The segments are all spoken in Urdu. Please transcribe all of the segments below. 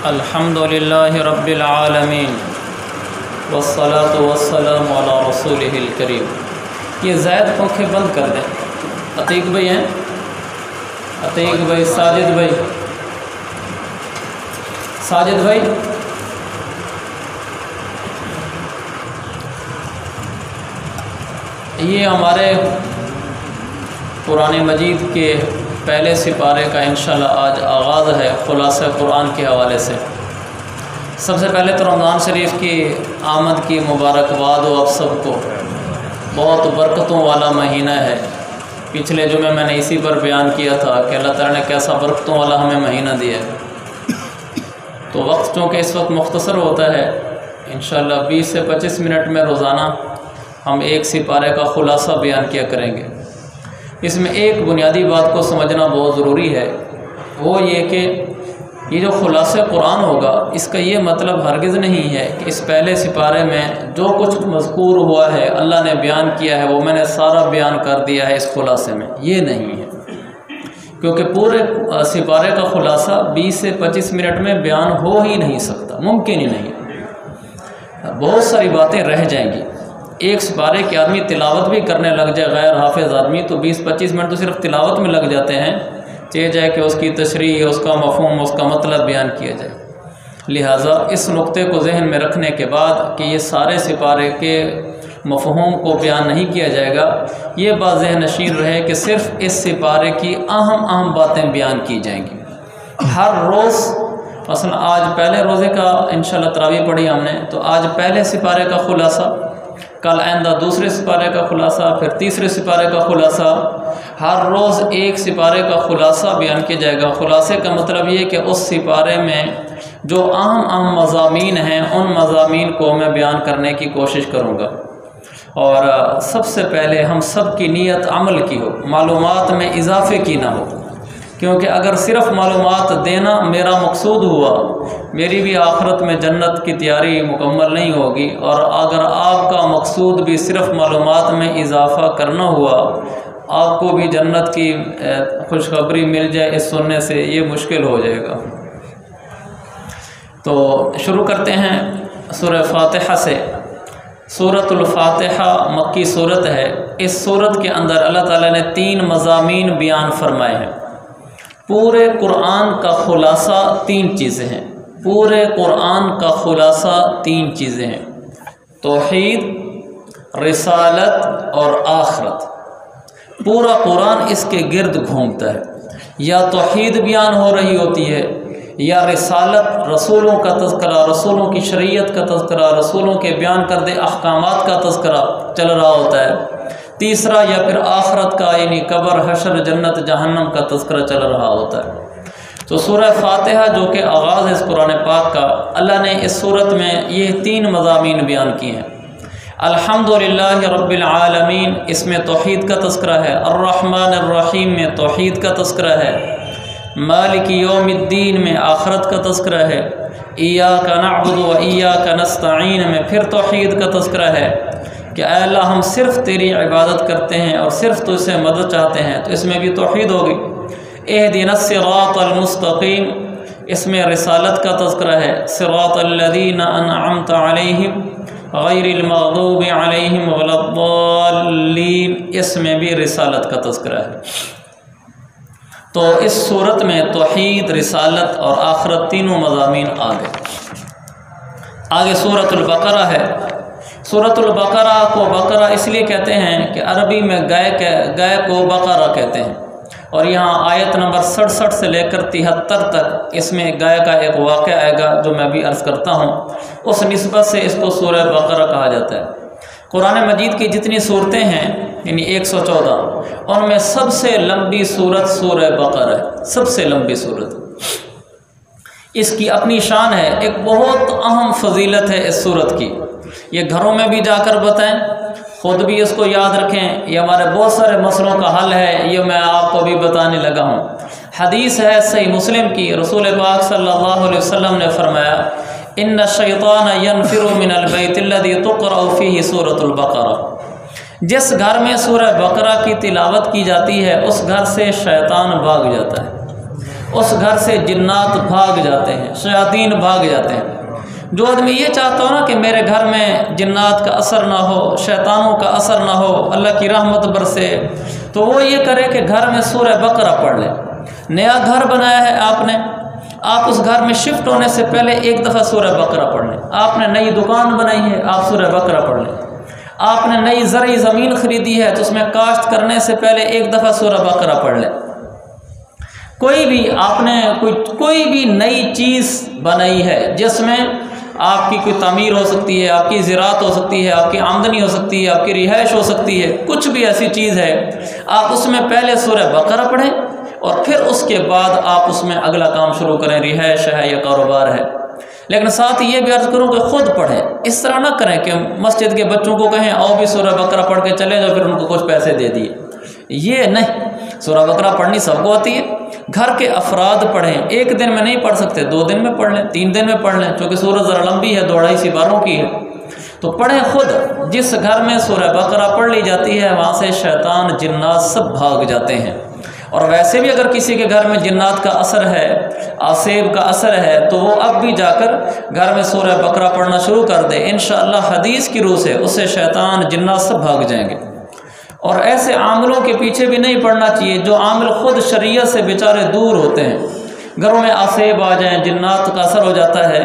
الحمدللہ رب العالمین والصلاة والسلام علی رسولہ الکریم۔ یہ زائد پنکھے بند کر دیں۔ عتیق بھائی ہیں، عتیق بھائی، ساجد بھائی، ساجد بھائی، یہ ہمارے قرآن مجید کے پہلے سپارے کا انشاءاللہ آج آغاز ہے خلاصہ قرآن کے حوالے سے۔ سب سے پہلے تو رمضان شریف کی آمد کی مبارکباد ہو آپ سب کو۔ بہت برکتوں والا مہینہ ہے۔ پچھلے جمعے میں نے اسی پر بیان کیا تھا کہ اللہ تعالیٰ نے کیسا برکتوں والا ہمیں مہینہ دیا ہے۔ تو وقت چونکہ اس وقت مختصر ہوتا ہے، انشاءاللہ 20 سے 25 منٹ میں روزانہ ہم ایک سپارے کا خلاصہ بیان کیا کریں گے۔ اس میں ایک بنیادی بات کو سمجھنا بہت ضروری ہے، وہ یہ کہ یہ جو خلاصہ قرآن ہوگا، اس کا یہ مطلب ہرگز نہیں ہے کہ اس پہلے سپارے میں جو کچھ مذکور ہوا ہے، اللہ نے بیان کیا ہے، وہ میں نے سارا بیان کر دیا ہے اس خلاصے میں۔ یہ نہیں ہے، کیونکہ پورے سپارے کا خلاصہ 20 سے 25 منٹ میں بیان ہو ہی نہیں سکتا، ممکن ہی نہیں۔ بہت ساری باتیں رہ جائیں گی۔ ایک سپارے کے آدمی تلاوت بھی کرنے لگ جائے، غیر حافظ آدمی، تو 20-25 منٹ تو صرف تلاوت میں لگ جاتے ہیں، چاہے جائے کہ اس کی تشریح، اس کا مفہوم، اس کا مطلب بیان کیا جائے۔ لہٰذا اس نقطے کو ذہن میں رکھنے کے بعد کہ یہ سارے سپارے کے مفہوم کو بیان نہیں کیا جائے گا، یہ بات ذہن نشین رہے کہ صرف اس سپارے کی اہم باتیں بیان کی جائیں گی۔ ہر روز مثلا آج پہلے روزے کا انشاءاللہ تراویح پڑھی ہم نے، تو آج پہلے سپارے کا خلاصہ، کل آئندہ دوسرے سپارے کا خلاصہ، پھر تیسرے سپارے کا خلاصہ۔ ہر روز ایک سپارے کا خلاصہ بیان کیا جائے گا۔ خلاصے کا مطلب یہ کہ اس سپارے میں جو اہم مضامین ہیں، ان مضامین کو میں بیان کرنے کی کوشش کروں گا۔ اور سب سے پہلے ہم سب کی نیت عمل کی ہو، معلومات میں اضافے کی نہ ہو، کیونکہ اگر صرف معلومات دینا میرا مقصود ہوا، میری بھی آخرت میں جنت کی تیاری مکمل نہیں ہوگی۔ اور اگر آپ کا مقصود بھی صرف معلومات میں اضافہ کرنا ہوا، آپ کو بھی جنت کی خوشخبری مل جائے اس سننے سے، یہ مشکل ہو جائے گا۔ تو شروع کرتے ہیں سورہ فاتحہ سے۔ سورۃ الفاتحہ مکی سورت ہے۔ اس سورت کے اندر اللہ تعالیٰ نے 3 مضامین بیان فرمائے ہیں۔ پورے قرآن کا خلاصہ 3 چیزیں ہیں۔ پورے قرآن کا خلاصہ 3 چیزیں ہیں: توحید، رسالت اور آخرت۔ پورا قرآن اس کے گرد گھومتا ہے۔ یا توحید بیان ہو رہی ہوتی ہے، یا رسالت، رسولوں کا تذکرہ، رسولوں کی شریعت کا تذکرہ، رسولوں کے بیان کردہ احکامات کا تذکرہ چل رہا ہوتا ہے۔ تیسرا یا پھر آخرت کا، یعنی قبر، حشر، جنت، جہنم کا تذکرہ چل رہا ہوتا ہے۔ تو سورہ فاتحہ جو کہ آغاز ہے اس قرآن پاک کا، اللہ نے اس سورت میں یہ 3 مضامین بیان کیے ہیں۔ الحمدللہ رب العالمین، اس میں توحید کا تذکرہ ہے۔ الرحمن الرحیم میں توحید کا تذکرہ ہے۔ مالک یوم الدین میں آخرت کا تذکرہ ہے۔ ایاک نعبد و ایاک نستعین میں پھر توحید کا تذکرہ ہے کہ اے اللہ ہم صرف تیری عبادت کرتے ہیں اور صرف تجھ سے مدد چاہتے ہیں، تو اس میں بھی توحید ہوگی۔ اہدنا الصراط المستقیم، اس میں رسالت کا تذکرہ ہے۔ صراط الذین انعمت علیہم غیر المغضوب علیہم ولا الضالین، اس میں بھی رسالت کا تذکرہ ہے۔ تو اس صورت میں توحید، رسالت اور آخرت تینوں مضامین آگے سورۃ البقرہ ہے۔ سورۃ البقرہ کو بقرہ اس لیے کہتے ہیں کہ عربی میں گائے کو بقرہ کہتے ہیں، اور یہاں آیت نمبر 67 سے لے کر 73 تک اس میں گائے کا ایک واقعہ آئے گا جو میں بھی عرض کرتا ہوں۔ اس نسبت سے اس کو سورہ بقرہ کہا جاتا ہے۔ قرآن مجید کی جتنی صورتیں ہیں، یعنی 114، ان میں سب سے لمبی صورت سورہ بقرہ ہے، سب سے لمبی صورت۔ اس کی اپنی شان ہے، ایک بہت اہم فضیلت ہے اس صورت کی۔ یہ گھروں میں بھی جا کر بتائیں، خود بھی اس کو یاد رکھیں۔ یہ ہمارے بہت سارے مسئلوں کا حل ہے، یہ میں آپ کو بھی بتانے لگا ہوں۔ حدیث ہے صحیح مسلم کی، رسول پاک صلی اللہ علیہ وسلم نے فرمایا: ان الشیطان ینفر من البیت الذی تقرأ فیہ سورۃ البقرہ، جس گھر میں سورہ بقرہ کی تلاوت کی جاتی ہے اس گھر سے شیطان بھاگ جاتا ہے۔ اس گھر سے جنات بھاگ جاتے ہیں، شیاطین بھاگ جاتے ہیں۔ جو آدمی یہ چاہتا ہو نا کہ میرے گھر میں جنات کا اثر نہ ہو، شیطانوں کا اثر نہ ہو، اللہ کی رحمت برسے، تو وہ یہ کرے کہ گھر میں سورہ بقرہ پڑھ لے۔ نیا گھر بنایا ہے آپ اس گھر میں شفٹ ہونے سے پہلے ایک دفعہ سورہ بقرہ پڑھ لیں۔ آپ نے نئی دکان بنائی ہے، آپ سورہ بقرہ پڑھ لیں۔ آپ نے نئی زرعی زمین خریدی ہے تو اس میں کاشت کرنے سے پہلے ایک دفعہ سورہ بقرہ پڑھ لیں۔ کوئی بھی آپ نے کوئی بھی نئی چیز بنائی ہے جس میں آپ کی کوئی تعمیر ہو سکتی ہے، آپ کی زراعت ہو سکتی ہے، آپ کی آمدنی ہو سکتی ہے، آپ کی رہائش ہو سکتی ہے، کچھ بھی ایسی چیز ہے، آپ اس میں پہلے سورہ بقرہ پڑھیں اور پھر اس کے بعد آپ اس میں اگلا کام شروع کریں، رہائش ہے یا کاروبار ہے۔ لیکن ساتھ یہ بھی عرض کروں کہ خود پڑھیں، اس طرح نہ کریں کہ مسجد کے بچوں کو کہیں آؤ بھی سورہ بقرہ پڑھ کے چلے جاؤ، پھر ان کو کچھ پیسے دے دیے۔ یہ نہیں، سورہ بقرہ پڑھنی سب کو آتی ہے، گھر کے افراد پڑھیں۔ ایک دن میں نہیں پڑھ سکتے، 2 دن میں پڑھ لیں، 3 دن میں پڑھ لیں، چونکہ سورہ ذرا لمبی ہے، 2-2.5 باروں کی ہے، تو پڑھیں خود۔ جس گھر میں سورہ بقرہ پڑھ لی جاتی ہے وہاں سے شیطان جنات سب بھاگ جاتے ہیں۔ اور ویسے بھی اگر کسی کے گھر میں جنات کا اثر ہے، آسیب کا اثر ہے، تو وہ اب بھی جا کر گھر میں سورہ بقرہ پڑھنا شروع کر دے، انشاءاللہ حدیث کی روح سے اس سے شیطان جنات سب بھاگ جائیں گے۔ اور ایسے عاملوں کے پیچھے بھی نہیں پڑنا چاہیے جو عامل خود شریعت سے بیچارے دور ہوتے ہیں، گھروں میں آسیب آ جائیں، جنات کا اثر ہو جاتا ہے،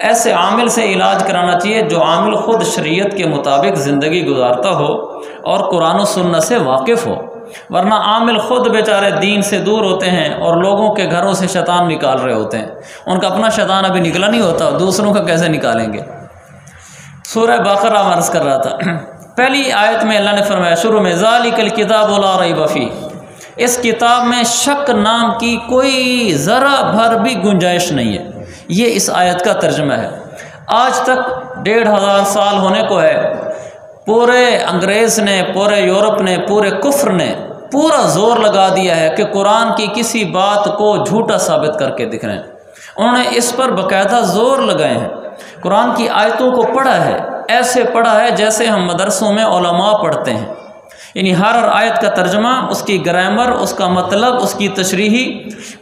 ایسے عامل سے علاج کرانا چاہیے جو عامل خود شریعت کے مطابق زندگی گزارتا ہو اور قرآن و سنت سے واقف ہو، ورنہ عامل خود بیچارے دین سے دور ہوتے ہیں اور لوگوں کے گھروں سے شیطان نکال رہے ہوتے ہیں، ان کا اپنا شیطان ابھی نکلا نہیں ہوتا، دوسروں کا کیسے نکالیں گے۔ سورہ بقرہ عرض کر رہا تھا، پہلی آیت میں اللہ نے فرمایا شروع میں ذالک الکتاب لا ریب فیہ، اس کتاب میں شک نام کی کوئی ذرا بھر بھی گنجائش نہیں ہے۔ یہ اس آیت کا ترجمہ ہے۔ آج تک 1500 سال ہونے کو ہے، پورے انگریز نے، پورے یورپ نے، پورے کفر نے پورا زور لگا دیا ہے کہ قرآن کی کسی بات کو جھوٹا ثابت کر کے دکھ رہے ہیں۔ انہوں نے اس پر باقاعدہ زور لگائے ہیں، قرآن کی آیتوں کو پڑھا ہے، ایسے پڑھا ہے جیسے ہم مدرسوں میں علماء پڑھتے ہیں، یعنی ہر آیت کا ترجمہ، اس کی گرامر، اس کا مطلب، اس کی تشریحی،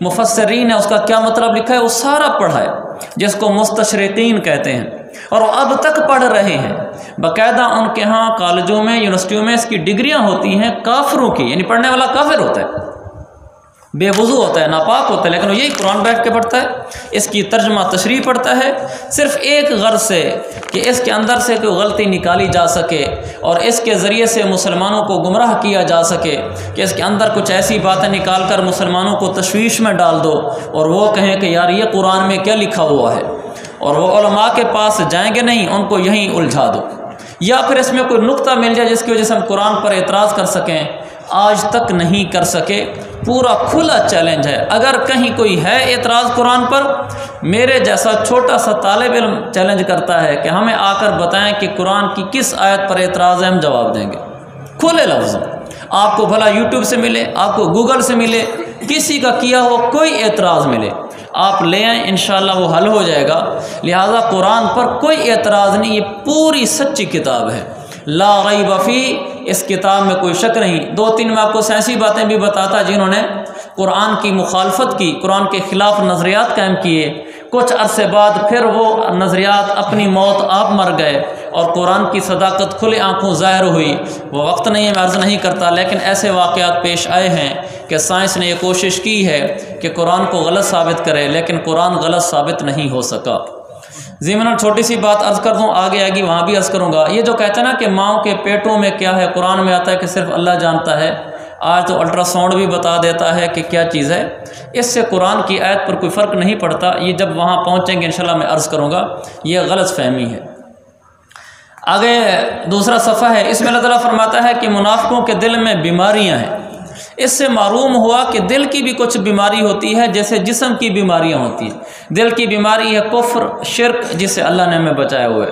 مفسرین نے اس کا کیا مطلب لکھا ہے وہ سارا پڑھا ہے، جس کو مستشرقین کہتے ہیں، اور وہ اب تک پڑھ رہے ہیں۔ باقاعدہ ان کے ہاں کالجوں میں، یونیورسٹیوں میں اس کی ڈگریاں ہوتی ہیں کافروں کی، یعنی پڑھنے والا کافر ہوتا ہے، بے وضو ہوتا ہے، ناپاک ہوتا ہے، لیکن وہ یہی قرآن بیٹھ کے پڑھتا ہے، اس کی ترجمہ تشریح پڑھتا ہے، صرف ایک غرض سے کہ اس کے اندر سے کوئی غلطی نکالی جا سکے اور اس کے ذریعے سے مسلمانوں کو گمراہ کیا جا سکے، کہ اس کے اندر کچھ ایسی باتیں نکال کر مسلمانوں کو تشویش میں ڈال دو اور وہ کہیں کہ یار یہ قرآن میں کیا لکھا ہوا ہے، اور وہ علماء کے پاس جائیں گے نہیں، ان کو یہیں الجھا دو، یا پھر اس میں کوئی نقطہ مل جائے جس کی وجہ سے ہم قرآن پر اعتراض کر سکیں۔ آج تک نہیں کر سکے، پورا کھلا چیلنج ہے، اگر کہیں کوئی ہے اعتراض قرآن پر، میرے جیسا چھوٹا سا طالب علم چیلنج کرتا ہے کہ ہمیں آ کر بتائیں کہ قرآن کی کس آیت پر اعتراض ہے، ہم جواب دیں گے کھلے لفظوں۔ آپ کو بھلا یوٹیوب سے ملے، آپ کو گوگل سے ملے، کسی کا کیا ہوا کوئی اعتراض ملے، آپ لے آئیں، انشاءاللہ وہ حل ہو جائے گا۔ لہٰذا قرآن پر کوئی اعتراض نہیں، یہ پوری سچی کتاب ہے، لا ریب فیہ، اس کتاب میں کوئی شک نہیں۔ 2-3 میں آپ کو سائنسی باتیں بھی بتاتا جنہوں نے قرآن کی مخالفت کی، قرآن کے خلاف نظریات قائم کیے، کچھ عرصے بعد پھر وہ نظریات اپنی موت آپ مر گئے اور قرآن کی صداقت کھلے آنکھوں ظاہر ہوئی۔ وہ وقت نہیں ہے، میں عرض نہیں کرتا، لیکن ایسے واقعات پیش آئے ہیں کہ سائنس نے یہ کوشش کی ہے کہ قرآن کو غلط ثابت کرے، لیکن قرآن غلط ثابت نہیں ہو سکا۔ ضمن چھوٹی سی بات عرض کر دوں، آگے آئے گی وہاں بھی عرض کروں گا۔ یہ جو کہتے ہیں نا کہ ماؤں کے پیٹوں میں کیا ہے، قرآن میں آتا ہے کہ صرف اللہ جانتا ہے، آج تو الٹرا ساؤنڈ بھی بتا دیتا ہے کہ کیا چیز ہے، اس سے قرآن کی آیت پر کوئی فرق نہیں پڑتا، یہ جب وہاں پہنچیں گے انشاءاللہ میں عرض کروں گا، یہ غلط فہمی ہے۔ آگے دوسرا صفحہ ہے، اس میں اللہ تعالیٰ فرماتا ہے کہ منافقوں کے دل میں بیماریاں ہیں۔ اس سے معلوم ہوا کہ دل کی بھی کچھ بیماری ہوتی ہے جیسے جسم کی بیماریاں ہوتی ہیں۔ دل کی بیماری ہے کفر، شرک، جس سے اللہ نے ہمیں بچایا ہوا ہے۔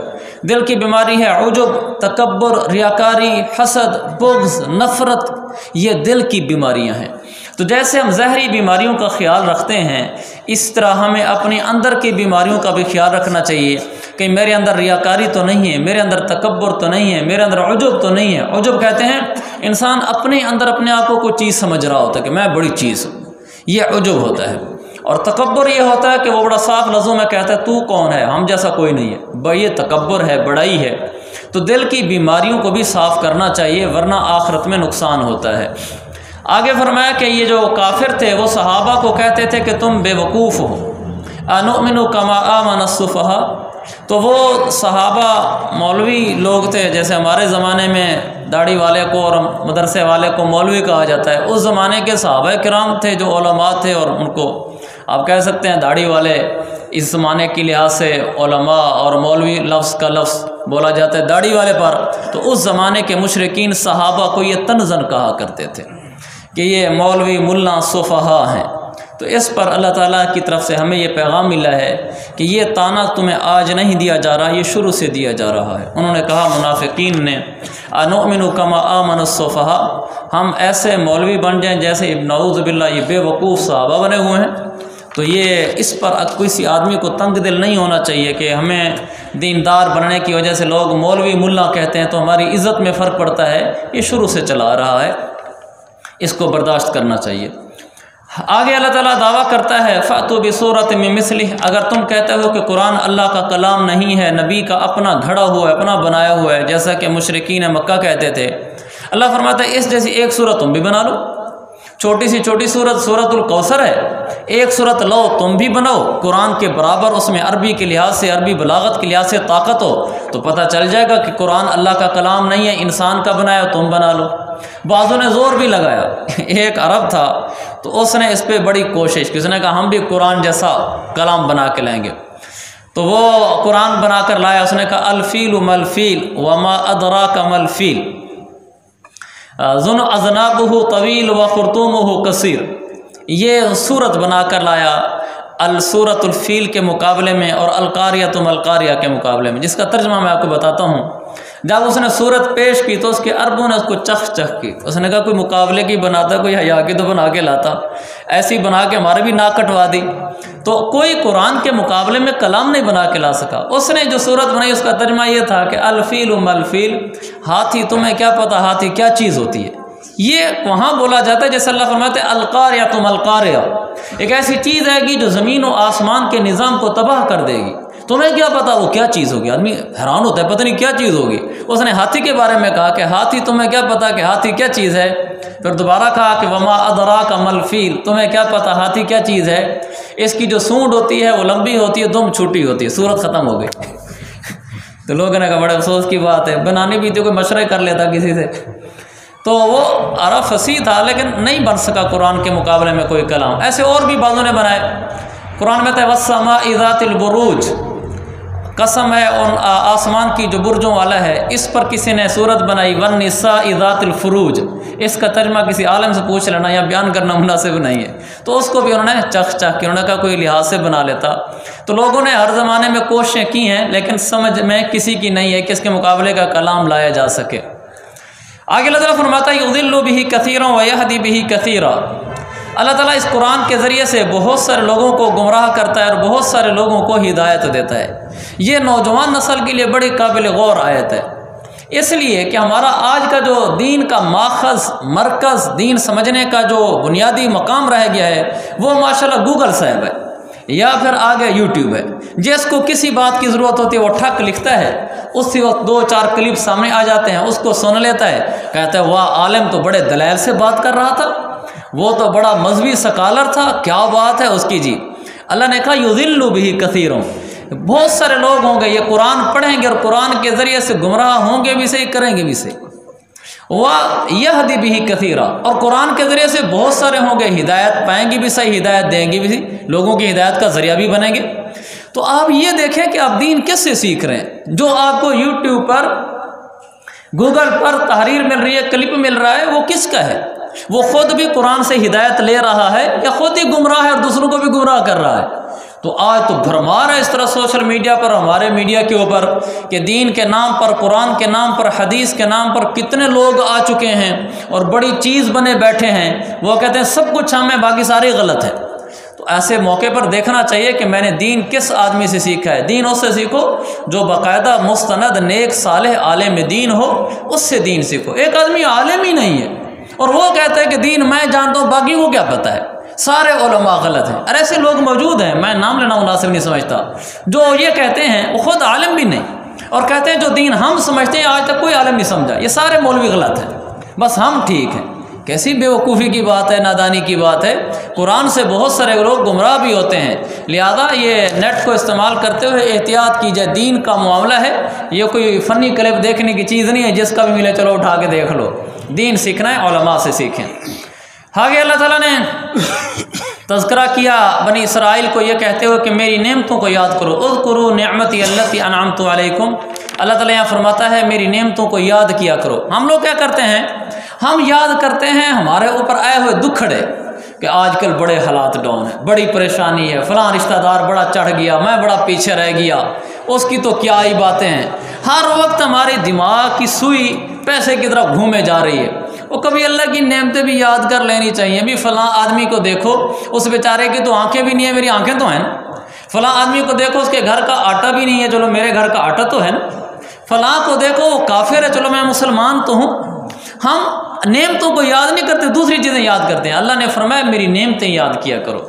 دل کی بیماری ہے عجب، تکبر، ریاکاری، حسد، بغض، نفرت، یہ دل کی بیماریاں ہیں۔ تو جیسے ہم ظاہری بیماریوں کا خیال رکھتے ہیں، اس طرح ہمیں اپنے اندر کی بیماریوں کا بھی خیال رکھنا چاہیے کہ میرے اندر ریاکاری تو نہیں ہے، میرے اندر تکبر تو نہیں ہے، میرے اندر عجب تو نہیں ہے۔ عجب کہتے ہیں انسان اپنے اندر اپنے آپ کو کوئی چیز سمجھ رہا ہوتا ہے کہ میں بڑی چیز ہوں، یہ عجب ہوتا ہے۔ اور تکبر یہ ہوتا ہے کہ وہ بڑا صاف لفظوں میں کہتا ہے تو کون ہے، ہم جیسا کوئی نہیں ہے، یہ تکبر ہے، بڑائی ہے۔ تو دل کی بیماریوں کو بھی صاف کرنا چاہیے، ورنہ آخرت میں نقصان ہوتا ہے۔ آگے فرمایا کہ یہ جو کافر تھے وہ صحابہ کو کہتے تھے کہ تم بے وقوف ہو، انؤمن کما آمن السفہاء۔ تو وہ صحابہ مولوی لوگ تھے، جیسے ہمارے زمانے میں داڑھی والے کو اور مدرسے والے کو مولوی کہا جاتا ہے، اس زمانے کے صحابہ کرام تھے جو علماء تھے، اور ان کو آپ کہہ سکتے ہیں داڑھی والے۔ اس زمانے کی لحاظ سے علماء اور مولوی لفظ کا لفظ بولا جاتا ہے داڑھی والے پر، تو اس زمانے کے مشرکین صحابہ کو یہ طنزاً کہا کرتے تھے کہ یہ مولوی ملا صفہاء ہیں۔ تو اس پر اللہ تعالیٰ کی طرف سے ہمیں یہ پیغام ملا ہے کہ یہ طعنہ تمہیں آج نہیں دیا جا رہا، یہ شروع سے دیا جا رہا ہے۔ انہوں نے کہا منافقین نے انؤمن کما آمن السفہاء، ہم ایسے مولوی بن جائیں جیسے نعوذ باللہ یہ بے وقوف صحابہ بنے ہوئے ہیں۔ تو یہ اس پر کسی آدمی کو تنگ دل نہیں ہونا چاہیے کہ ہمیں دیندار بننے کی وجہ سے لوگ مولوی ملا کہتے ہیں تو ہماری عزت میں فرق پڑتا ہے، یہ شروع سے چلا آ رہا ہے، اس کو برداشت کرنا چاہیے۔ آگے اللہ تعالیٰ دعویٰ کرتا ہے فَأْتُوا بِسُورَةٍ مِّن مِّثْلِهِ، اگر تم کہتے ہو کہ قرآن اللہ کا کلام نہیں ہے، نبی کا اپنا گھڑا ہوا ہے، اپنا بنایا ہوا ہے، جیسا کہ مشرکین مکہ کہتے تھے، اللہ فرماتا ہے اس جیسی ایک سورت تم بھی بنا لو، چھوٹی سی چھوٹی سورت سورت الکوثر ہے، ایک سورت لو تم بھی بناؤ قرآن کے برابر، اس میں عربی کے لحاظ سے عربی بلاغت کے لحاظ سے طاقت ہو تو پتہ چل جائے گا کہ قرآن اللہ کا کلام نہیں ہے، انسان کا بنایا، تم بنا لو۔ بعضوں نے زور بھی لگایا، ایک عرب تھا تو اس نے اس پہ بڑی کوشش کی، اس نے کہا ہم بھی قرآن جیسا کلام بنا کے لائیں گے، تو وہ قرآن بنا کر لایا، اس نے کہا الفیل ملفیل وما ادراک ملفیل ذن اذنابہ طویل و خرطومہ کثیر، یہ صورت بنا کر لایا الصورت الفیل کے مقابلے میں اور القاریۃ ملقاریہ کے مقابلے میں، جس کا ترجمہ میں آپ کو بتاتا ہوں۔ جب اس نے صورت پیش کی تو اس کے عربوں نے اس کو چخ چخ کی، اس نے کہا کوئی مقابلے کی بناتا، کوئی حیا کی تو بنا کے لاتا، ایسی بنا کے ہمارے بھی ناک کٹوا دی۔ تو کوئی قرآن کے مقابلے میں کلام نہیں بنا کے لا سکا۔ اس نے جو صورت بنائی اس کا ترجمہ یہ تھا کہ الفیل ملفیل، ہاتھی تمہیں کیا پتہ ہاتھی کیا چیز ہوتی ہے، یہ وہاں بولا جاتا ہے جیسے اللہ فرماتے ہیں القاریۃ ملقاریہ، ایک ایسی چیز آئے گی جو زمین و آسمان کے نظام کو تباہ کر دے گی، تمہیں کیا پتا وہ کیا چیز ہوگی۔ آدمی حیران ہوتا ہے پتہ نہیں کیا چیز ہوگی۔ اس نے ہاتھی کے بارے میں کہا کہ ہاتھی تمہیں کیا پتا کہ ہاتھی کیا چیز ہے، پھر دوبارہ کہا کہ وما ادراک ملفیل، تمہیں کیا پتا ہاتھی کیا چیز ہے، اس کی جو سونڈ ہوتی ہے وہ لمبی ہوتی ہے، دم چھوٹی ہوتی ہے، صورت ختم ہو گئی۔ تو لوگوں نے کہا بڑے افسوس کی بات ہے، بنانی بھی تو کوئی مشورے کر لیتا کسی سے۔ تو وہ عرب فصیح تھا لیکن نہیں بن سکا قرآن کے مقابلے میں کوئی کلام۔ ایسے اور بھی بعضوں نے بنائے، قرآن میں ہے والسماء ذات البروج، قسم ہے ان آسمان کی جو برجوں والا ہے، اس پر کسی نے صورت بنائی والنساء ذات الفروج، اس کا ترجمہ کسی عالم سے پوچھ لینا یا بیان کرنا مناسب نہیں ہے، تو اس کو بھی انہوں نے چخ چخ کی، انہوں نے کہا کوئی لحاظ سے بنا لیتا۔ تو لوگوں نے ہر زمانے میں کوششیں کی ہیں لیکن سمجھ میں کسی کی نہیں ہے کہ اس کے مقابلے کا کلام لایا جا سکے۔ آگے اللہ تعالیٰ فرماتا ہے یضل بہ کثیرا ویہدی بہ کثیرا، اللہ تعالیٰ اس قرآن کے ذریعے سے بہت سارے لوگوں کو گمراہ کرتا ہے اور بہت سارے لوگوں کو ہدایت دیتا ہے۔ یہ نوجوان نسل کے لیے بڑی قابل غور آیت ہے، اس لیے کہ ہمارا آج کا جو دین کا ماخذ مرکز، دین سمجھنے کا جو بنیادی مقام رہ گیا ہے وہ ماشاءاللہ گوگل صاحب ہے یا پھر آگے یوٹیوب ہے۔ جس کو کسی بات کی ضرورت ہوتی ہے وہ ٹھک لکھتا ہے، اسی وقت 2-4 کلپ سامنے آ جاتے ہیں، اس کو سن لیتا ہے، کہتا ہے واہ عالم تو بڑے دلائل سے بات کر رہا تھا، وہ تو بڑا مذہبی سکالر تھا، کیا بات ہے اس کی جی۔ اللہ نے کہا یضل بہ کثیرون، بہت سارے لوگ ہوں گے یہ قرآن پڑھیں گے اور قرآن کے ذریعے سے گمراہ ہوں گے بھی صحیح، کریں گے بھی صحیح، وَيَهْدِ بِهِ كَثِيرًا، اور قرآن کے ذریعے سے بہت سارے ہوں گے ہدایت پائیں گے بھی صحیح، ہدایت دیں گے بھی صحیح، لوگوں کی ہدایت کا ذریعہ بھی بنیں گے۔ تو آپ یہ دیکھیں کہ آپ دین کس سے سیکھ رہے ہیں؟ جو آپ کو یوٹیوب پر گوگل پر تحریر مل رہی ہے، کلپ مل رہا ہے، وہ کس کا ہے؟ وہ خود بھی قرآن سے ہدایت لے رہا ہے یا خود ہی گمراہ ہے اور دوسروں کو بھی گمراہ کر رہا ہے؟ تو آج تو بھرمار ہے اس طرح سوشل میڈیا پر، ہمارے میڈیا کے اوپر، کہ دین کے نام پر، قرآن کے نام پر، حدیث کے نام پر کتنے لوگ آ چکے ہیں اور بڑی چیز بنے بیٹھے ہیں، وہ کہتے ہیں سب کچھ ہمیں، باقی سارے غلط ہے۔ تو ایسے موقع پر دیکھنا چاہیے کہ میں نے دین کس آدمی سے سیکھا ہے۔ دین اس سے سیکھو جو باقاعدہ مستند نیک صالح عالم دین ہو، اس سے دین سیکھو۔ ایک آدمی عالم ہی نہیں ہے اور وہ کہتا ہے کہ دین میں جانتا ہوں، باقی کو کیا پتہ ہے، سارے علماء غلط ہیں۔ اور ایسے لوگ موجود ہیں، میں نام لینا مناسب نہیں سمجھتا، جو یہ کہتے ہیں وہ خود عالم بھی نہیں اور کہتے ہیں جو دین ہم سمجھتے ہیں آج تک کوئی عالم نہیں سمجھا، یہ سارے مولوی غلط ہیں، بس ہم ٹھیک ہیں۔ کیسی بیوقوفی کی بات ہے، نادانی کی بات ہے۔ قرآن سے بہت سارے لوگ گمراہ بھی ہوتے ہیں، لہذا یہ نیٹ کو استعمال کرتے ہوئے احتیاط کیجیے۔ دین کا معاملہ ہے، یہ کوئی فنی کلپ دیکھنے کی چیز نہیں ہے جس کا بھی ملے چلو اٹھا کے دیکھ لو۔ دین سیکھنا ہے علماء سے سیکھیں۔ آگے اللہ تعالیٰ نے تذکرہ کیا بنی اسرائیل کو یہ کہتے ہوئے کہ میری نعمتوں کو یاد کرو، اذکروا نعمتی التی انعمت علیکم۔ اللہ تعالیٰ یہاں فرماتا ہے میری نعمتوں کو یاد کیا کرو۔ ہم لوگ کیا کرتے ہیں؟ ہم یاد کرتے ہیں ہمارے اوپر آئے ہوئے دکھڑے کہ آج کل بڑے حالات ڈاؤن ہیں، بڑی پریشانی ہے، فلاں رشتہ دار بڑا چڑھ گیا، میں بڑا پیچھے رہ گیا، اس کی تو کیا ہی باتیں ہیں۔ ہر وقت ہمارے دماغ کی سوئی پیسے کی طرف گھومے جا رہی ہے۔ وہ کبھی اللہ کی نعمتیں بھی یاد کر لینی چاہیے۔ بھی فلاں آدمی کو دیکھو، اس بیچارے کی تو آنکھیں بھی نہیں ہیں، میری آنکھیں تو ہیں نا۔ فلاں آدمی کو دیکھو، اس کے گھر کا آٹا بھی نہیں ہے، چلو میرے گھر کا آٹا تو ہے نا۔ فلاں کو دیکھو وہ کافر ہے، چلو میں مسلمان تو ہوں۔ ہم نعمتوں کو یاد نہیں کرتے، دوسری چیزیں یاد کرتے ہیں۔ اللہ نے فرمایا میری نعمتیں یاد کیا کرو۔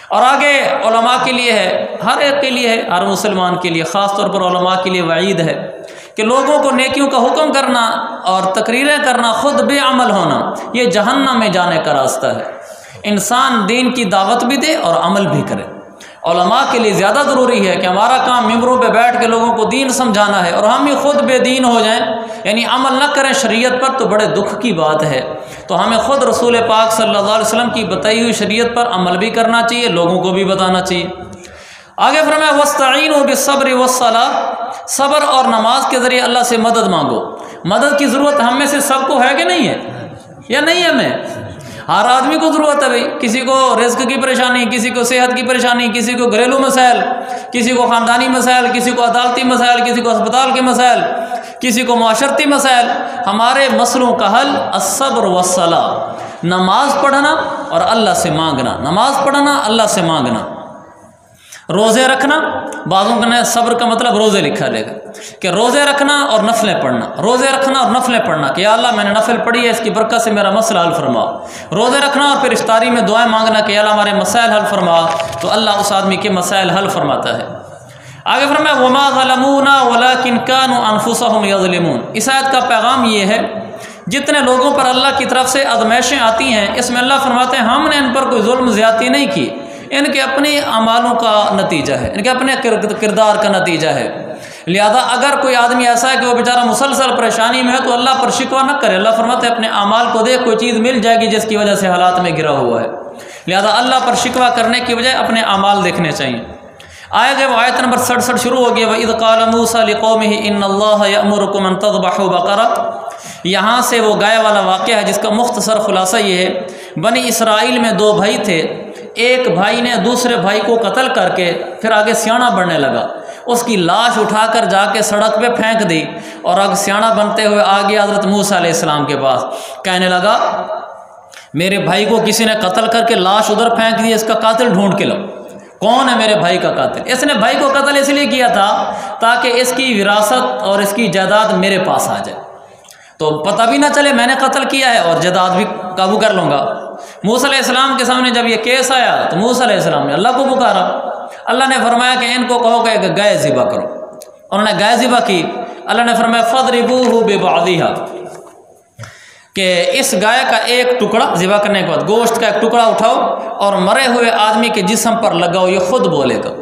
اور آگے علماء کے لیے ہے، ہر ایک کے لیے ہے، ہر مسلمان کے لیے، خاص طور پر علماء کے لیے وعید ہے کہ لوگوں کو نیکیوں کا حکم کرنا اور تقریریں کرنا، خود بے عمل ہونا، یہ جہنم میں جانے کا راستہ ہے۔ انسان دین کی دعوت بھی دے اور عمل بھی کرے۔ علماء کے لیے زیادہ ضروری ہے کہ ہمارا کام ممبروں پہ بیٹھ کے لوگوں کو دین سمجھانا ہے اور ہم ہی خود بے دین ہو جائیں، یعنی عمل نہ کریں شریعت پر، تو بڑے دکھ کی بات ہے۔ تو ہمیں خود رسول پاک صلی اللہ علیہ وسلم کی بتائی ہوئی شریعت پر عمل بھی کرنا چاہیے، لوگوں کو بھی بتانا چاہیے۔ آگے فرمایا وَاسْتَعِینُوا بِالصَّبْرِ وَالصَّلَاةِ، صبر اور نماز کے ذریعے اللہ سے مدد مانگو۔ مدد کی ضرورت ہم میں سے سب کو ہے کہ نہیں ہے؟ یا نہیں ہے؟ ہمیں ہر آدمی کو ضرورت ہے بھائی، کسی کو رزق کی پریشانی، کسی کو صحت کی پریشانی، کسی کو گھریلو مسائل، کسی کو خاندانی مسائل، کسی کو عدالتی مسائل، کسی کو اسپتال کے مسائل، کسی کو معاشرتی مسائل۔ ہمارے مسئلوں کا حل الصبر والصلاۃ، نماز پڑھنا اور اللہ سے مانگنا، نماز پڑھنا اللہ سے مانگنا، روزے رکھنا۔ بعضوں کا صبر کا مطلب روزے لکھا لے گا کہ روزے رکھنا اور نفلیں پڑھنا، روزے رکھنا اور نفلیں پڑھنا کہ یا اللہ میں نے نفل پڑھی ہے، اس کی برکت سے میرا مسئلہ حل فرما۔ روزے رکھنا اور پھر افطاری میں دعائیں مانگنا کہ یا اللہ ہمارے مسائل حل فرما، تو اللہ اس آدمی کے مسائل حل فرماتا ہے۔ آگے فرمایا وما ظلمونا ولکن کانوا انفسهم یظلمون۔ اس آیت کا پیغام یہ ہے جتنے لوگوں پر اللہ کی طرف سے آزمائشیں آتی ہیں، اس میں اللہ فرماتے ہیں ہم نے ان پر کوئی ظلم زیادتی نہیں کی، ان کے اپنے اعمالوں کا نتیجہ ہے، ان کے اپنے کردار کا نتیجہ ہے۔ لہذا اگر کوئی آدمی ایسا ہے کہ وہ بیچارہ مسلسل پریشانی میں ہے تو اللہ پر شکوہ نہ کرے، اللہ فرماتے ہیں اپنے اعمال کو دیکھ، کوئی چیز مل جائے گی جس کی وجہ سے حالات میں گرا ہوا ہے، لہذا اللہ پر شکوہ کرنے کی بجائے اپنے اعمال دیکھنے چاہیے۔ آیت نمبر 67 شروع ہو گیا وَإِذْ قَالَ مُوسَىٰ لِقَوْمِهِ إِنَّ اللَّهَ يَأْمُرُكُمْ أَن تَذْبَحُوا بَقَرَةً۔ یہاں سے وہ گائے والا واقعہ ہے جس کا مختصر خلاصہ یہ ہے، بنی اسرائیل میں دو بھائی تھے، ایک بھائی نے دوسرے بھائی کو قتل کر کے پھر آگے سیاڑا بننے لگا، اس کی لاش اٹھا کر جا کے سڑک پہ پھینک دی اور اب سیاڑا بنتے ہوئے آ گیا حضرت موسیٰ علیہ السلام کے پاس، کہنے لگا میرے بھائی کو کسی نے قتل کر کے لاش ادھر پھینک دی، اس کا قاتل ڈھونڈ کے لاؤ، کون ہے میرے بھائی کا قاتل؟ اس نے بھائی کو قتل اس لیے کیا تھا تاکہ اس کی وراثت اور اس کی جائیداد میرے پاس آ جائے، تو پتہ بھی نہ چلے میں نے قتل کیا ہے اور جائیداد بھی قابو کر لوں گا۔ موسیٰ علیہ السلام کے سامنے جب یہ کیس آیا تو موسیٰ علیہ السلام نے اللہ کو پکارا، اللہ نے فرمایا کہ ان کو کہو کہ گائے ذبح کرو، انہوں نے گائے ذبح کی، اللہ نے فرمایا فَاضْرِبُوهُ بِبَعْضِهَا کہ اس گائے کا ایک ٹکڑا ذبح کرنے کے بعد گوشت کا ایک ٹکڑا اٹھاؤ اور مرے ہوئے آدمی کے جسم پر لگاؤ، یہ خود بولے گا۔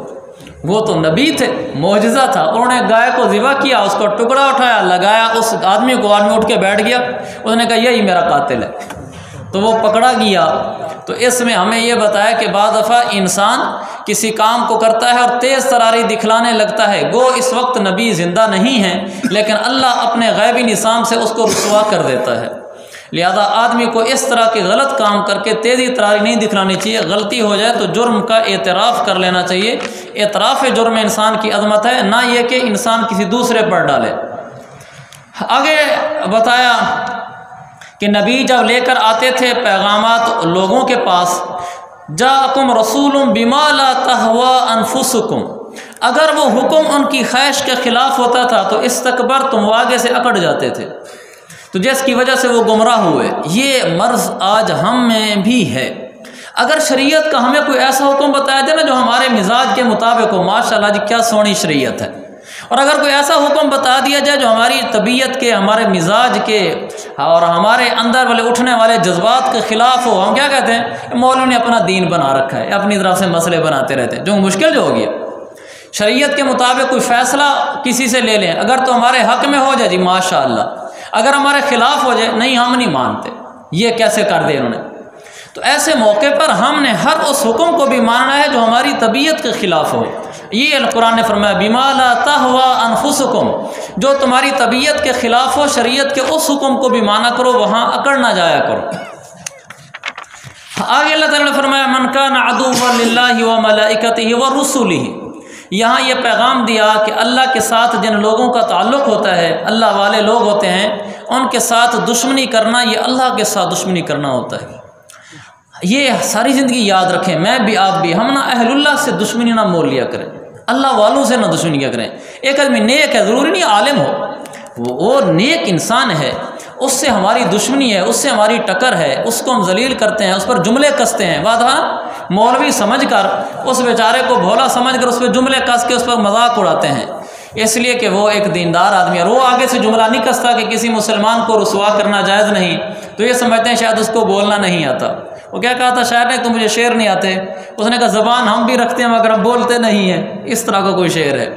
وہ تو نبی تھے، معجزہ تھا، انہوں نے گائے کو ذبح کیا، اس کو ٹکڑا اٹھایا، لگایا اس آدمی کو، آدمی اٹھ کے بیٹھ گیا، اس نے کہا یہی میرا قاتل ہے، تو وہ پکڑا گیا۔ تو اس میں ہمیں یہ بتایا کہ بعض دفعہ انسان کسی کام کو کرتا ہے اور تیز تراری دکھلانے لگتا ہے، گو اس وقت نبی زندہ نہیں ہیں لیکن اللہ اپنے غیبی نظام سے اس کو رسوا کر دیتا ہے، لہذا آدمی کو اس طرح کے غلط کام کر کے تیزی تراری نہیں دکھلانی چاہیے، غلطی ہو جائے تو جرم کا اعتراف کر لینا چاہیے، اعتراف جرم انسان کی عظمت ہے، نہ یہ کہ انسان کسی دوسرے پر ڈالے۔ آگے بتایا کہ نبی جب لے کر آتے تھے پیغامات لوگوں کے پاس، جاءکم رسول بما لا تہوی انفسکم، اگر وہ حکم ان کی خواہش کے خلاف ہوتا تھا تو استکبرتم، وہ آگے سے اکڑ جاتے تھے، تو جس کی وجہ سے وہ گمراہ ہوئے۔ یہ مرض آج ہم میں بھی ہے، اگر شریعت کا ہمیں کوئی ایسا حکم بتایا جائے نا جو ہمارے مزاج کے مطابق ہو، ماشاءاللہ جی کیا سونی شریعت ہے، اور اگر کوئی ایسا حکم بتا دیا جائے جو ہماری طبیعت کے، ہمارے مزاج کے اور ہمارے اندر والے اٹھنے والے جذبات کے خلاف ہو، ہم کیا کہتے ہیں؟ مولوی نے اپنا دین بنا رکھا ہے، اپنی طرف سے مسئلے بناتے رہتے ہیں، جو مشکل جو ہوگی۔ شریعت کے مطابق کوئی فیصلہ کسی سے لے لیں، اگر تو ہمارے حق میں ہو جائے جی ماشاءاللہ، اگر ہمارے خلاف ہو جائے نہیں ہم نہیں مانتے، یہ کیسے کر دے انہوں نے۔ تو ایسے موقع پر ہم نے ہر اس حکم کو بھی ماننا ہے جو ہماری طبیعت کے خلاف ہو۔ یہ القرآن نے فرمایا بما لا تہوی انفسکم، جو تمہاری طبیعت کے خلاف ہو شریعت کے اس حکم کو بھی مانا کرو، وہاں اکڑ نہ جایا کرو۔ آگے اللہ تعالیٰ نے فرمایا من کان عدوا للہ وملائکتہ ورسلہ، یہاں یہ پیغام دیا کہ اللہ کے ساتھ جن لوگوں کا تعلق ہوتا ہے، اللہ والے لوگ ہوتے ہیں، ان کے ساتھ دشمنی کرنا یہ اللہ کے ساتھ دشمنی کرنا ہوتا ہے۔ یہ ساری زندگی یاد رکھیں، میں بھی آپ بھی، ہم نہ اہل اللہ سے دشمنی نہ مول لیا کریں، اللہ والوں سے نہ دشمنی کیا کریں۔ ایک آدمی نیک ہے، ضروری نہیں عالم ہو، وہ نیک انسان ہے، اس سے ہماری دشمنی ہے، اس سے ہماری ٹکر ہے، اس کو ہم ذلیل کرتے ہیں، اس پر جملے کستے ہیں، بات ہے مولوی سمجھ کر اس بیچارے کو بھولا سمجھ کر اس پہ جملے کس کے اس پر مذاق اڑاتے ہیں، اس لیے کہ وہ ایک دیندار آدمی ہے، اور وہ آگے سے جملہ نہیں کستا کہ کسی مسلمان کو رسوا کرنا جائز نہیں، تو یہ سمجھتے ہیں شاید اس کو بولنا نہیں آتا۔ وہ کیا کہا تھا شاعر نے؟ تو مجھے شعر نہیں آتے، اس نے کہا زبان ہم بھی رکھتے ہیں مگر ہم بولتے نہیں ہیں، اس طرح کا کوئی شعر ہے۔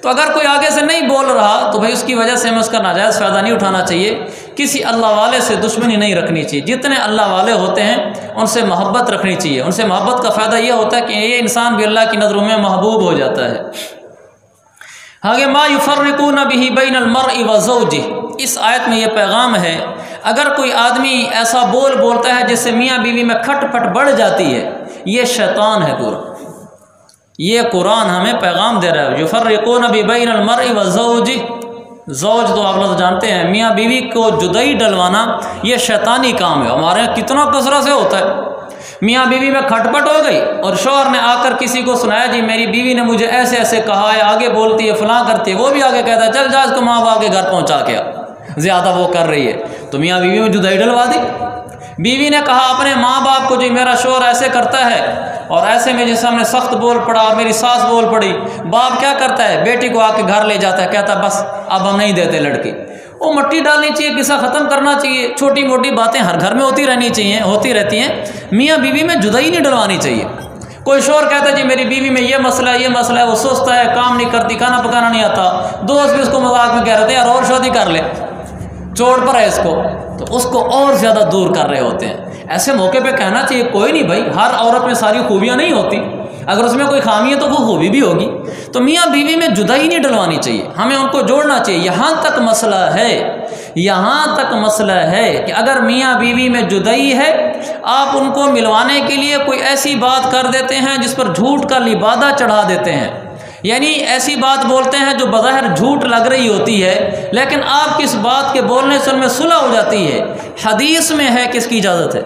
تو اگر کوئی آگے سے نہیں بول رہا تو بھائی اس کی وجہ سے ہمیں اس کا ناجائز فائدہ نہیں اٹھانا چاہیے، کسی اللہ والے سے دشمنی نہیں رکھنی چاہیے، جتنے اللہ والے ہوتے ہیں ان سے محبت رکھنی چاہیے، ان سے محبت کا فائدہ یہ ہوتا ہے کہ یہ انسان بھی اللہ کی نظروں میں محبوب ہو جاتا ہے۔ آگے ما یفرقون بہ بین المرء وزوجہ، اس آیت میں یہ پیغام ہے اگر کوئی آدمی ایسا بولتا ہے جس سے میاں بیوی میں کھٹ پٹ بڑھ جاتی ہے، یہ شیطان ہے پورا۔ یہ قرآن ہمیں پیغام دے رہا ہے یفرقون بہ بین المرء وزوجہ، زوج تو آپ لوگ جانتے ہیں، میاں بیوی کو جدائی ڈلوانا یہ شیطانی کام ہے، ہمارے یہاں کتنا کثرت سے ہوتا ہے۔ میاں بیوی میں کھٹ پٹ ہو گئی اور شوہر نے آ کر کسی کو سنایا جی میری بیوی نے مجھے ایسے ایسے کہا ہے، آگے بولتی ہے فلاں کرتی ہے، وہ بھی آگے کہتا ہے چل جا اس کو ماں باپ کے گھر پہنچا کے زیادہ وہ کر رہی ہے، تو میاں بیوی میں جدائی ڈلوا دی۔ بیوی نے کہا اپنے ماں باپ کو جی میرا شوہر ایسے کرتا ہے، اور ایسے میں جس ہم نے سخت بول پڑا اور میری ساس بول پڑی، باپ کیا کرتا ہے بیٹی کو آ کے گھر لے جاتا ہے، کہتا ہے بس اب ہم نہیں دیتے لڑکی۔ وہ مٹی ڈالنی چاہیے، قصہ ختم کرنا چاہیے، چھوٹی موٹی باتیں ہر گھر میں ہوتی رہتی ہیں، میاں بیوی میں جدائی نہیں ڈلوانی چاہیے۔ کوئی شوہر کہتا ہے جی میری بیوی میں یہ مسئلہ ہے، وہ سست ہے، کام نہیں کرتی، کھانا پکانا نہیں آتا، دوست بھی اس کو مذاق میں کہہ رہے تھے یار اور شادی کر لے، چوڑ پر ہے اس کو، تو اس کو اور زیادہ دور کر رہے ہوتے ہیں۔ ایسے موقع پہ کہنا چاہیے کوئی نہیں بھائی، ہر عورت میں ساری خوبیاں نہیں ہوتی، اگر اس میں کوئی خامی ہے تو وہ خوبی بھی ہوگی، تو میاں بیوی میں جدائی نہیں ڈلوانی چاہیے، ہمیں ان کو جوڑنا چاہیے۔ یہاں تک مسئلہ ہے کہ اگر میاں بیوی میں جدائی ہے، آپ ان کو ملوانے کے لیے کوئی ایسی بات کر دیتے ہیں جس پر جھوٹ کا لبادہ چڑھا دیتے ہیں، یعنی ایسی بات بولتے ہیں جو بظاہر جھوٹ لگ رہی ہوتی ہے، لیکن آپ کس بات کے بولنے سے ان میں صلح ہو جاتی ہے۔ حدیث میں ہے کہ اس کی اجازت ہے،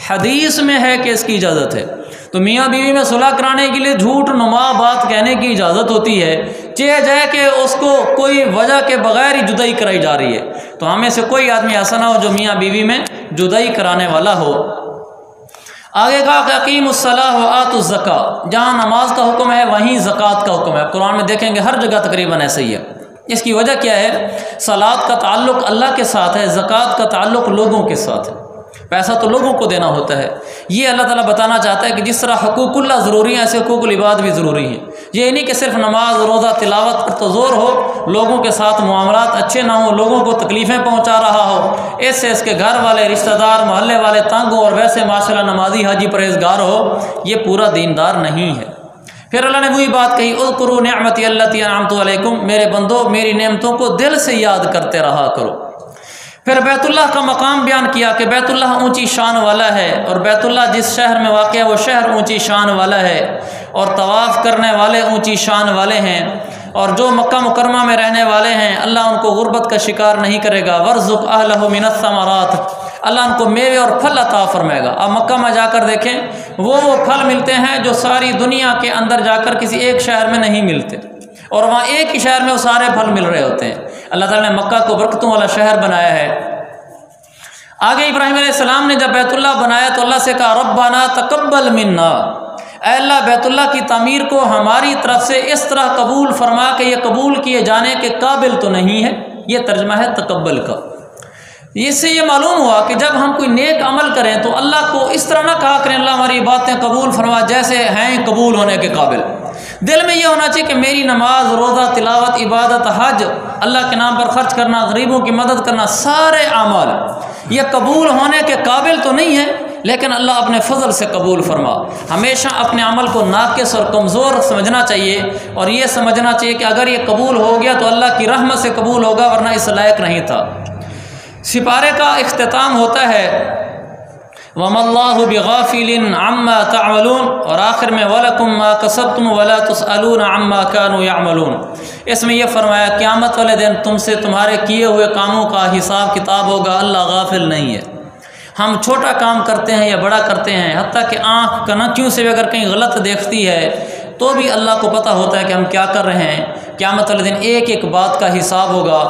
حدیث میں ہے کہ اس کی اجازت ہے، تو میاں بیوی میں صلح کرانے کے لیے جھوٹ نما بات کہنے کی اجازت ہوتی ہے، چاہے جائے کہ اس کو کوئی وجہ کے بغیر ہی جدائی کرائی جا رہی ہے۔ تو ہمیں سے کوئی آدمی ایسا نہ ہو جو میاں بیوی میں جدائی کرانے والا ہو۔ آگے کہا کہ اقیموا الصلاۃ وآتوا الزکاۃ، جہاں نماز کا حکم ہے وہیں زکوٰۃ کا حکم ہے۔ قرآن میں دیکھیں گے ہر جگہ تقریباً ایسا ہی ہے۔ اس کی وجہ کیا ہے؟ صلاۃ کا تعلق اللہ کے ساتھ ہے، زکوٰۃ کا تعلق لوگوں کے ساتھ ہے، پیسہ تو لوگوں کو دینا ہوتا ہے۔ یہ اللہ تعالیٰ بتانا چاہتا ہے کہ جس طرح حقوق اللہ ضروری ہیں ایسے حقوق العباد بھی ضروری ہیں۔ یہ نہیں کہ صرف نماز روزہ تلاوت پر تو زور ہو، لوگوں کے ساتھ معاملات اچھے نہ ہوں، لوگوں کو تکلیفیں پہنچا رہا ہو، اس سے اس کے گھر والے رشتہ دار محلے والے تنگ ہو اور ویسے ماشاءاللہ نمازی حاجی پرہیزگار ہو، یہ پورا دیندار نہیں ہے۔ پھر اللہ نے وہی بات کہی اذکروا نعمتی التی انعمت علیکم، میرے بندو میری نعمتوں کو دل سے یاد کرتے رہا کرو۔ پھر بیت اللہ کا مقام بیان کیا کہ بیت اللہ اونچی شان والا ہے، اور بیت اللہ جس شہر میں واقع ہے وہ شہر اونچی شان والا ہے، اور طواف کرنے والے اونچی شان والے ہیں، اور جو مکہ مکرمہ میں رہنے والے ہیں اللہ ان کو غربت کا شکار نہیں کرے گا۔ وارزق اہلہ من الثمرات، اللہ ان کو میوے اور پھل عطا فرمائے گا۔ اب مکہ میں جا کر دیکھیں وہ پھل ملتے ہیں جو ساری دنیا کے اندر جا کر کسی ایک شہر میں نہیں ملتے، اور وہاں ایک ہی شہر میں وہ سارے پھل مل رہے ہوتے ہیں۔ اللہ تعالیٰ نے مکہ کو برکتوں والا شہر بنایا ہے۔ آگے ابراہیم علیہ السلام نے جب بیت اللہ بنایا تو اللہ سے کہا ربنا تقبل منا، اے اللہ بیت اللہ کی تعمیر کو ہماری طرف سے اس طرح قبول فرما کہ یہ قبول کیے جانے کے قابل تو نہیں ہے۔ یہ ترجمہ ہے تقبل کا۔ اس سے یہ معلوم ہوا کہ جب ہم کوئی نیک عمل کریں تو اللہ کو اس طرح نہ کہا کریں اللہ ہماری باتیں قبول فرما جیسے ہیں قبول ہونے کے قابل۔ دل میں یہ ہونا چاہیے کہ میری نماز، روزہ، تلاوت، عبادت، حج، اللہ کے نام پر خرچ کرنا، غریبوں کی مدد کرنا، سارے اعمال یہ قبول ہونے کے قابل تو نہیں ہیں لیکن اللہ اپنے فضل سے قبول فرما۔ ہمیشہ اپنے عمل کو ناقص اور کمزور سمجھنا چاہیے اور یہ سمجھنا چاہیے کہ اگر یہ قبول ہو گیا تو اللہ کی رحمت سے قبول ہوگا ورنہ اس لائق نہیں تھا۔ سپارے کا اختتام ہوتا ہے وَمَا اللَّهُ بِغَافِلٍ عَمَّا تَعْمَلُونَ، اور آخر میں وَلَكُمْ مَا كَسَبْتُمْ وَلَا تُسْأَلُونَ عَمَّا كَانُوا يَعْمَلُونَ۔ اس میں یہ فرمایا قیامت والے دن تم سے تمہارے کیے ہوئے کاموں کا حساب کتاب ہوگا، اللہ غافل نہیں ہے۔ ہم چھوٹا کام کرتے ہیں یا بڑا کرتے ہیں، حتیٰ کہ آنکھ کنکیوں سے بھی اگر کہیں غلط دیکھتی ہے تو بھی اللہ کو پتہ ہوتا ہے کہ ہم کیا کر رہے ہیں۔ قیامت والے دن ایک ایک بات کا حساب ہوگا۔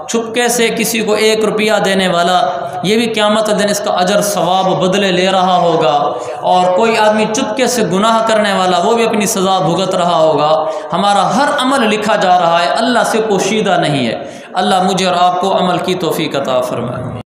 چھپکے سے کسی کو 1 روپیہ دینے والا یہ بھی قیامت والے دن اس کا اجر ثواب بدلے لے رہا ہوگا، اور کوئی آدمی چپکے سے گناہ کرنے والا وہ بھی اپنی سزا بھگت رہا ہوگا۔ ہمارا ہر عمل لکھا جا رہا ہے، اللہ سے پوشیدہ نہیں ہے۔ اللہ مجھے اور آپ کو عمل کی توفیق عطا فرمائے۔